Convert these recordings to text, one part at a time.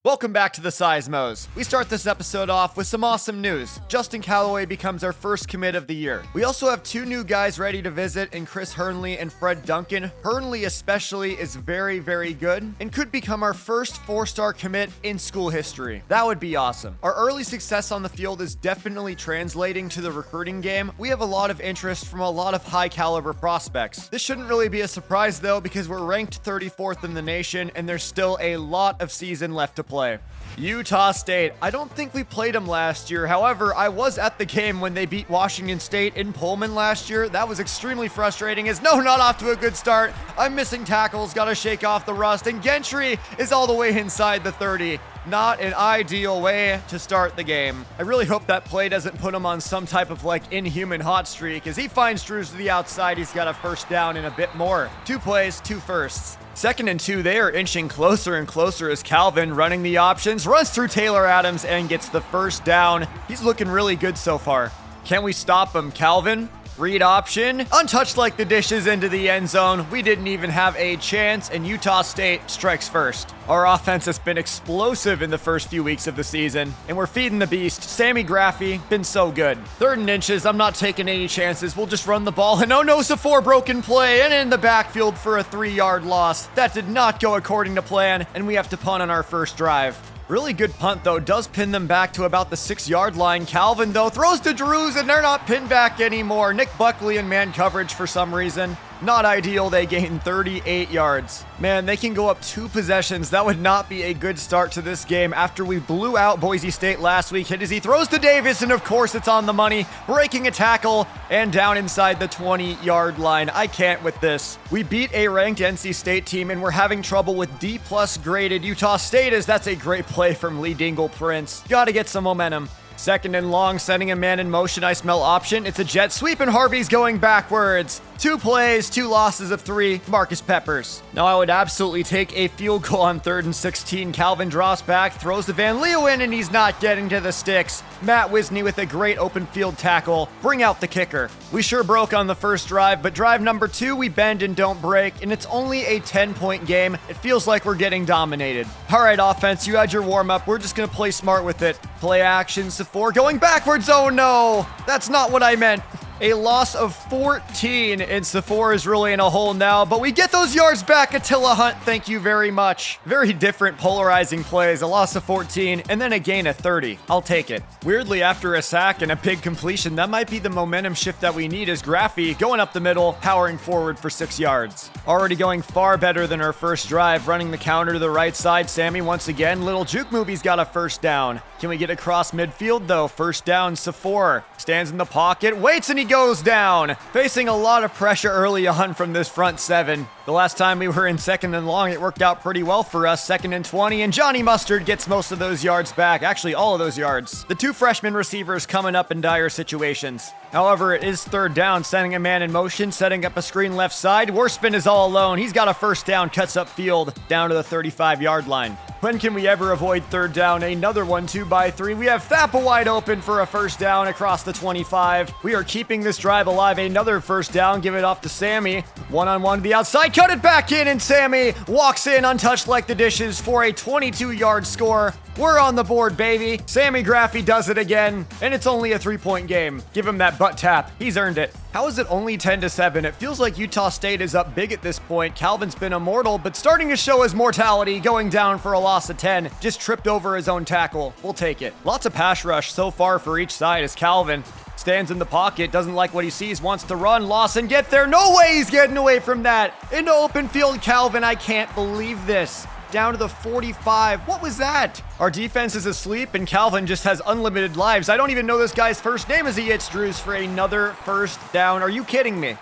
Welcome back to the Seismos. We start this episode off with some awesome news. Justin Callaway becomes our first commit of the year. We also have two new guys ready to visit in Chris Hernley and Fred Duncan. Hernley especially is very, very good and could become our first 4-star commit in school history. That would be awesome. Our early success on the field is definitely translating to the recruiting game. We have a lot of interest from a lot of high caliber prospects. This shouldn't really be a surprise though, because we're ranked 34th in the nation and there's still a lot of season left to play. Utah State. I don't think we played them last year. However, I was at the game when they beat Washington State in Pullman last year. That was extremely frustrating as no, not off to a good start. I'm missing tackles, gotta shake off the rust, and Gentry is all the way inside the 30. Not an ideal way to start the game. I really hope that play doesn't put him on some type of inhuman hot streak. As he finds Drews to the outside, he's got a first down and a bit more. 2 plays, 2 firsts. 2nd and 2, they are inching closer and closer as Calvin, running the options, runs through Taylor Adams and gets the first down. He's looking really good so far. Can we stop him, Calvin? Read option, untouched like the dishes into the end zone. We didn't even have a chance, and Utah State strikes first. Our offense has been explosive in the first few weeks of the season, and we're feeding the beast. Sammy Graffi, been so good. 3rd and inches, I'm not taking any chances. We'll just run the ball, and oh no, Safor broken play, and in the backfield for a 3-yard loss. That did not go according to plan, and we have to punt on our first drive. Really good punt, though, does pin them back to about the 6-yard line. Calvin, though, throws to Drews, and they're not pinned back anymore. Nick Buckley in man coverage for some reason. Not ideal. They gain 38 yards. Man, they can go up 2 possessions. That would not be a good start to this game after we blew out Boise State last week. Hit as he throws to Davis, and of course it's on the money. Breaking a tackle and down inside the 20-yard line. I can't with this. We beat a ranked NC State team, and we're having trouble with D-plus graded Utah State, as that's a great play from Lee Dingle Prince. Gotta get some momentum. 2nd and long, sending a man in motion. I smell option. It's a jet sweep, and Harvey's going backwards. 2 plays, 2 losses of 3. Marcus Peppers. Now I would absolutely take a field goal on 3rd and 16. Calvin drops back, throws to Van Leeuwen, and he's not getting to the sticks. Matt Wisney with a great open field tackle. Bring out the kicker. We sure broke on the first drive, but drive number 2, we bend and don't break, and it's only a 10-point game. It feels like we're getting dominated. All right, offense, you had your warm-up. We're just going to play smart with it. Play action, Safor going backwards. Oh no, that's not what I meant. A loss of 14, and Safor is really in a hole now, but we get those yards back. Attila Hunt, thank you very much. Very different polarizing plays. A loss of 14, and then a gain of 30. I'll take it. Weirdly, after a sack and a big completion, that might be the momentum shift that we need, as Graffi going up the middle, powering forward for 6 yards. Already going far better than our first drive, running the counter to the right side. Sammy once again, little juke move, he's got a first down. Can we get across midfield though? First down, Safor stands in the pocket, waits, and he goes down. Facing a lot of pressure early on from this front 7. The last time we were in 2nd and long, it worked out pretty well for us. 2nd and 20, and Johnny Mustard gets most of those yards back. Actually, all of those yards. The 2 freshman receivers coming up in dire situations. However, it is 3rd down, sending a man in motion, setting up a screen left side. Worspin is all alone. He's got a first down, cuts up field down to the 35-yard line. When can we ever avoid 3rd down? Another one, 2 by 3. We have Thappa wide open for a first down across the 25. We are keeping this drive alive. Another first down. Give it off to Sammy. One-on-one to the outside. Cut it back in, and Sammy walks in untouched like the dishes for a 22-yard score. We're on the board, baby. Sammy Graffi does it again, and it's only a 3-point game. Give him that butt tap. He's earned it. How is it only 10-7? It feels like Utah State is up big at this point. Calvin's been immortal, but starting to show his mortality, going down for a loss of 10. Just tripped over his own tackle. We'll take it. Lots of pass rush so far for each side as Calvin stands in the pocket, doesn't like what he sees, wants to run. Lawson get there. No way he's getting away from that. Into open field, Calvin. I can't believe this. Down to the 45. What was that? Our defense is asleep, and Calvin just has unlimited lives. I don't even know this guy's first name as he hits Drews for another first down. Are you kidding me?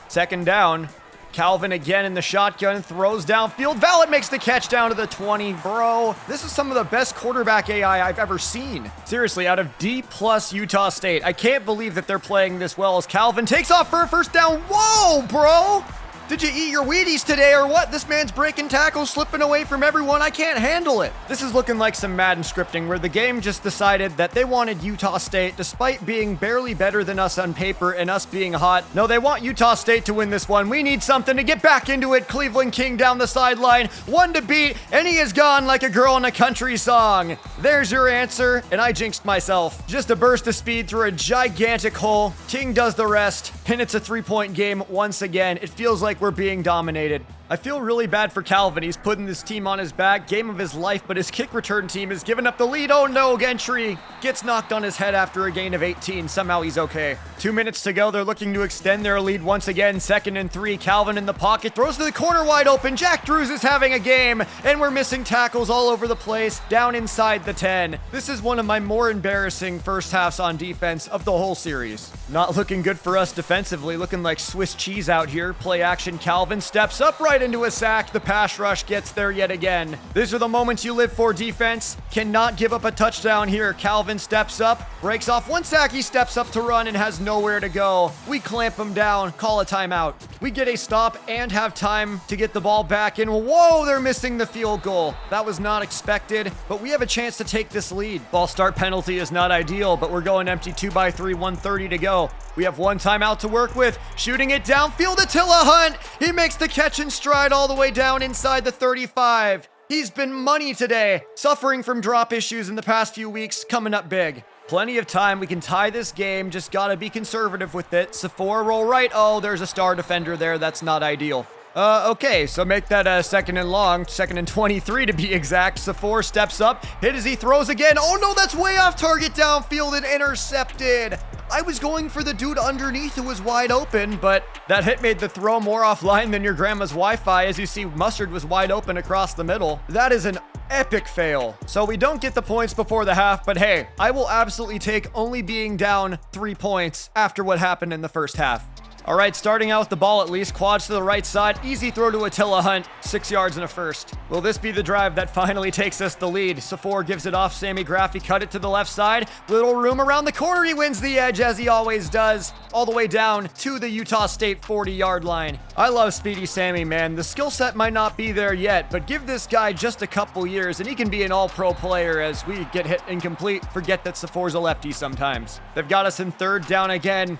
2nd down. Calvin again in the shotgun, throws downfield. Vallet makes the catch down to the 20. Bro, this is some of the best quarterback AI I've ever seen. Seriously, out of D-plus Utah State, I can't believe that they're playing this well as Calvin takes off for a first down. Whoa, bro! Did you eat your Wheaties today or what? This man's breaking tackles, slipping away from everyone. I can't handle it. This is looking like some Madden scripting where the game just decided that they wanted Utah State, despite being barely better than us on paper and us being hot. No, they want Utah State to win this one. We need something to get back into it. Cleveland King down the sideline, one to beat, and he is gone like a girl in a country song. There's your answer, and I jinxed myself. Just a burst of speed through a gigantic hole. King does the rest, and it's a 3-point game once again. It feels like we're being dominated. I feel really bad for Calvin. He's putting this team on his back, game of his life, but his kick return team has given up the lead. Oh no, Gentry gets knocked on his head after a gain of 18. Somehow he's okay. 2 minutes to go. They're looking to extend their lead once again. 2nd and 3. Calvin in the pocket, throws to the corner wide open. Jack Drews is having a game, and we're missing tackles all over the place, down inside the 10. This is one of my more embarrassing first halves on defense of the whole series. Not looking good for us defensively, looking like Swiss cheese out here. Play action, Calvin steps up right into a sack. The pass rush gets there yet again. These are the moments you live for, defense. Cannot give up a touchdown here. Calvin steps up, breaks off one sack. He steps up to run and has nowhere to go. We clamp him down, call a timeout. We get a stop and have time to get the ball back in. Whoa, they're missing the field goal. That was not expected, but we have a chance to take this lead. Ball start penalty is not ideal, but we're going empty 2-by-3, 1:30 to go. We have one timeout to work with. Shooting it downfield, Attila Hunt. He makes the catch in stride all the way down inside the 35. He's been money today, suffering from drop issues in the past few weeks, coming up big. Plenty of time. We can tie this game. Just gotta be conservative with it. Sephora roll right. Oh, there's a star defender there. That's not ideal. Okay, so make that 2nd and long, 2nd and 23 to be exact. Sephora steps up, hit as he throws again. Oh no, that's way off target downfield and intercepted. I was going for the dude underneath who was wide open, but that hit made the throw more offline than your grandma's Wi-Fi. As you see, Mustard was wide open across the middle. That is an epic fail. So we don't get the points before the half, but hey, I will absolutely take only being down 3 points after what happened in the first half. All right, starting out with the ball at least. Quads to the right side. Easy throw to Attila Hunt. 6 yards and a first. Will this be the drive that finally takes us the lead? Sephora gives it off. Sammy Graffi cut it to the left side. Little room around the corner. He wins the edge as he always does. All the way down to the Utah State 40-yard line. I love Speedy Sammy, man. The skill set might not be there yet, but give this guy just a couple years and he can be an all-pro player as we get hit incomplete. Forget that Sephora's a lefty sometimes. They've got us in 3rd down again.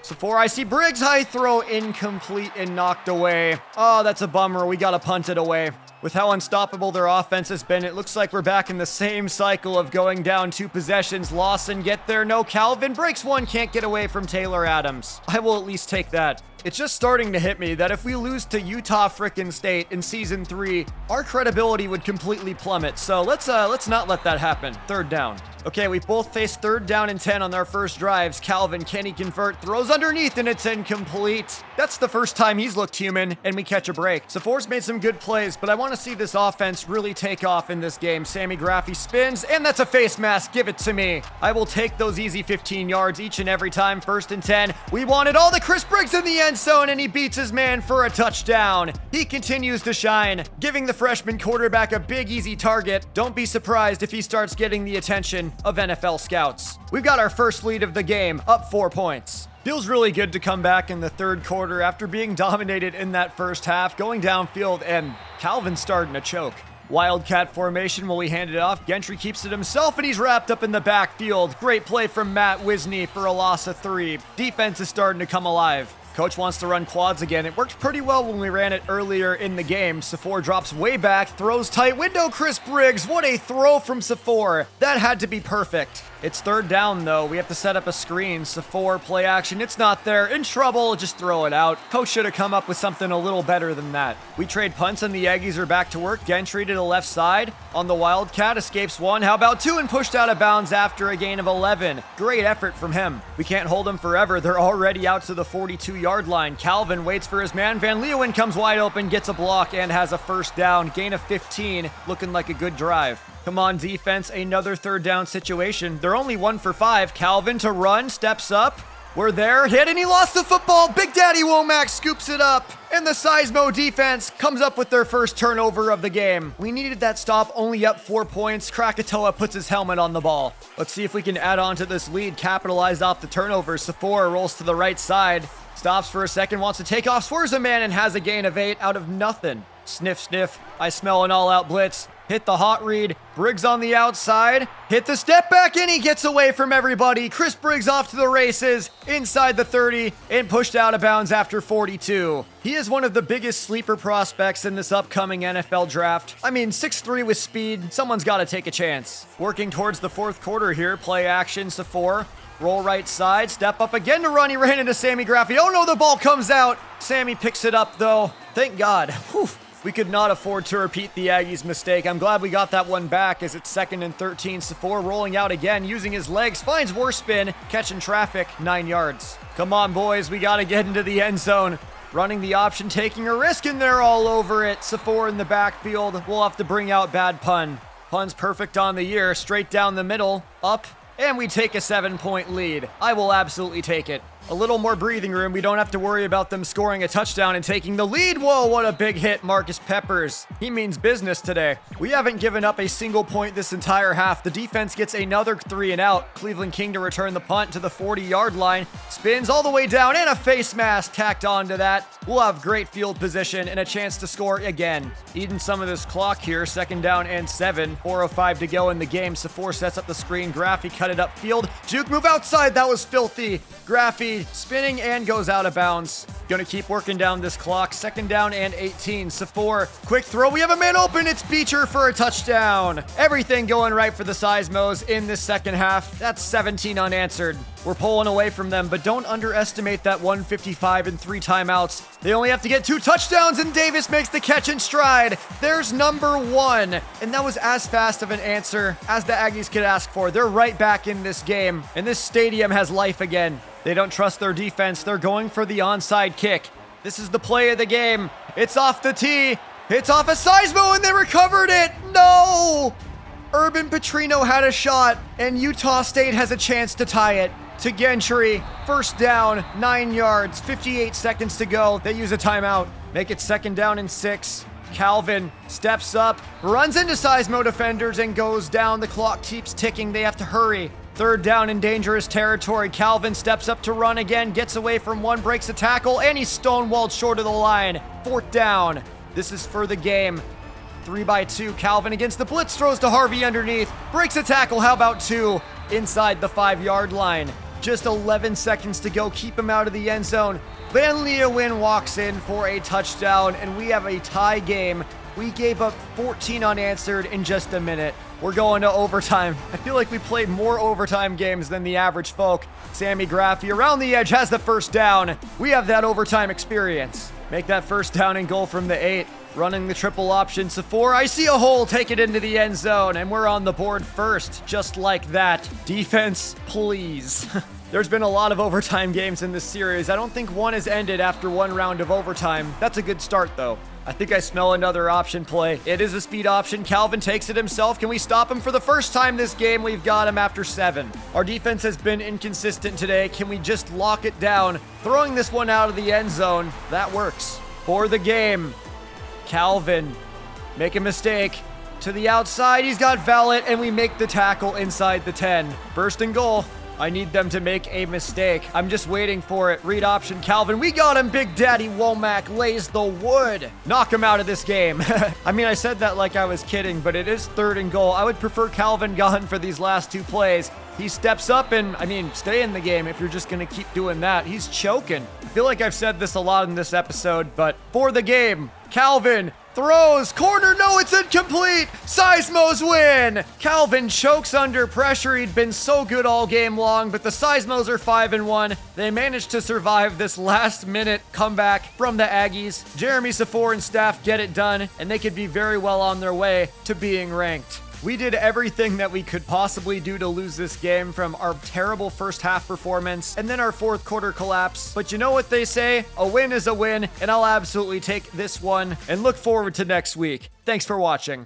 Sephora, I see Briggs, high throw, incomplete and knocked away. Oh, that's a bummer. We got to punt it away. With how unstoppable their offense has been, it looks like we're back in the same cycle of going down 2 possessions. Lawson get there. No, Calvin breaks one. Can't get away from Taylor Adams. I will at least take that. It's just starting to hit me that if we lose to Utah frickin' State in season 3, our credibility would completely plummet. So let's not let that happen. 3rd down. Okay, we both faced 3rd down and 10 on their first drives. Calvin, can he convert? Throws underneath and it's incomplete. That's the first time he's looked human and we catch a break. Sephora's made some good plays, but I want to see this offense really take off in this game. Sammy Graffi spins and that's a face mask. Give it to me. I will take those easy 15 yards each and every time. 1st and 10. We wanted all the Chris Briggs in the end zone and he beats his man for a touchdown. He continues to shine, giving the freshman quarterback a big easy target. Don't be surprised if he starts getting the attention of NFL scouts. We've got our first lead of the game, up 4 points. Feels really good to come back in the 3rd quarter after being dominated in that first half, going downfield and Calvin's starting to choke. Wildcat formation while we hand it off. Gentry keeps it himself and he's wrapped up in the backfield. Great play from Matt Wisney for a loss of 3. Defense is starting to come alive. Coach wants to run quads again. It worked pretty well when we ran it earlier in the game. Sephora drops way back, throws tight window. Chris Briggs, what a throw from Sephora. That had to be perfect. It's 3rd down though. We have to set up a screen. Sephora play action. It's not there. In trouble. Just throw it out. Coach should have come up with something a little better than that. We trade punts and the Aggies are back to work. Gentry to the left side. On the Wildcat, escapes 1. How about 2 and pushed out of bounds after a gain of 11. Great effort from him. We can't hold them forever. They're already out to the 42-yard line. Calvin waits for his man. Van Leeuwen comes wide open, gets a block, and has a 1st down. Gain of 15. Looking like a good drive. Come on, defense. Another 3rd down situation. They're only 1 for 5. Calvin to run. Steps up. We're there. Hit and he lost the football. Big Daddy Womack scoops it up. And the Seismo defense comes up with their first turnover of the game. We needed that stop, only up 4 points. Krakatoa puts his helmet on the ball. Let's see if we can add on to this lead. Capitalize off the turnover. Sephora rolls to the right side. Stops for a second, wants to take off, swerves a man and has a gain of 8 out of nothing. Sniff, sniff. I smell an all-out blitz. Hit the hot read. Briggs on the outside. Hit the step back and he gets away from everybody. Chris Briggs off to the races inside the 30 and pushed out of bounds after 42. He is one of the biggest sleeper prospects in this upcoming NFL draft. I mean, 6'3" with speed. Someone's got to take a chance. Working towards the fourth quarter here. Play action, Safor. Roll right side, step up again to run. He ran into Sammy Graffi. Oh no, the ball comes out. Sammy picks it up though. Thank God. Whew. We could not afford to repeat the Aggies' mistake. I'm glad we got that one back as it's 2nd and 13. Safor rolling out again, using his legs, finds worse spin, catching traffic, 9 yards. Come on, boys, we got to get into the end zone. Running the option, taking a risk, and they're all over it. Safor in the backfield. We'll have to bring out bad pun. Pun's perfect on the year, straight down the middle, up, and we take a 7-point lead. I will absolutely take it. A little more breathing room. We don't have to worry about them scoring a touchdown and taking the lead. Whoa, what a big hit, Marcus Peppers. He means business today. We haven't given up a single point this entire half. The defense gets another 3 and out. Cleveland King to return the punt to the 40-yard line. Spins all the way down and a face mask tacked onto that. We'll have great field position and a chance to score again. Eating some of this clock here. 2nd down and 7. 4:05 to go in the game. Safor sets up the screen. Graffi cut it upfield. Juke move outside. That was filthy. Graffi spinning and goes out of bounds. Gonna keep working down this clock. 2nd down and 18. Safor, quick throw. We have a man open. It's Beecher for a touchdown. Everything going right for the Seismos in this second half. That's 17 unanswered. We're pulling away from them, but don't underestimate that 155 and 3 timeouts. They only have to get 2 touchdowns, and Davis makes the catch in stride. There's number 1. And that was as fast of an answer as the Aggies could ask for. They're right back in this game, and this stadium has life again. They don't trust their defense. They're going for the onside kick. This is the play of the game. It's off the tee. It's off a Seismo, and they recovered it. No! Urban Petrino had a shot, and Utah State has a chance to tie it. To Gentry, 1st down, 9 yards, 58 seconds to go. They use a timeout. Make it 2nd down and 6. Calvin steps up, runs into Seismo defenders, and goes down. The clock keeps ticking. They have to hurry. 3rd down in dangerous territory. Calvin steps up to run again, gets away from one, breaks a tackle, and he's stonewalled short of the line. 4th down. This is for the game. 3x2. Calvin against the blitz, throws to Harvey underneath, breaks a tackle. How about 2 inside the 5-yard line? Just 11 seconds to go. Keep him out of the end zone. Van Leeuwen walks in for a touchdown, and we have a tie game. We gave up 14 unanswered in just a minute. We're going to overtime. I feel like we played more overtime games than the average folk. Sammy Graffi around the edge has the 1st down. We have that overtime experience. Make that 1st down and goal from the 8. Running the triple option. Safor, I see a hole. Take it into the end zone, and we're on the board first. Just like that. Defense, please. There's been a lot of overtime games in this series. I don't think one has ended after 1 round of overtime. That's a good start, though. I think I smell another option play. It is a speed option. Calvin takes it himself. Can we stop him for the first time this game? We've got him after 7. Our defense has been inconsistent today. Can we just lock it down? Throwing this one out of the end zone. That works. For the game. Calvin. Make a mistake. To the outside. He's got Valet, and we make the tackle inside the 10. 1st and goal. I need them to make a mistake. I'm just waiting for it. Read option, Calvin. We got him. Big Daddy Womack lays the wood. Knock him out of this game. I mean, I said that like I was kidding, but it is 3rd and goal. I would prefer Calvin gone for these last 2 plays. He steps up and, stay in the game if you're just going to keep doing that. He's choking. I feel like I've said this a lot in this episode, but for the game, Calvin throws, corner, no, it's incomplete. Seismos win. Calvin chokes under pressure. He'd been so good all game long, but the Seismos are 5-1. They managed to survive this last-minute comeback from the Aggies. Jeremy Safor and staff get it done, and they could be very well on their way to being ranked. We did everything that we could possibly do to lose this game, from our terrible first half performance and then our 4th quarter collapse. But you know what they say? A win is a win, and I'll absolutely take this one and look forward to next week. Thanks for watching.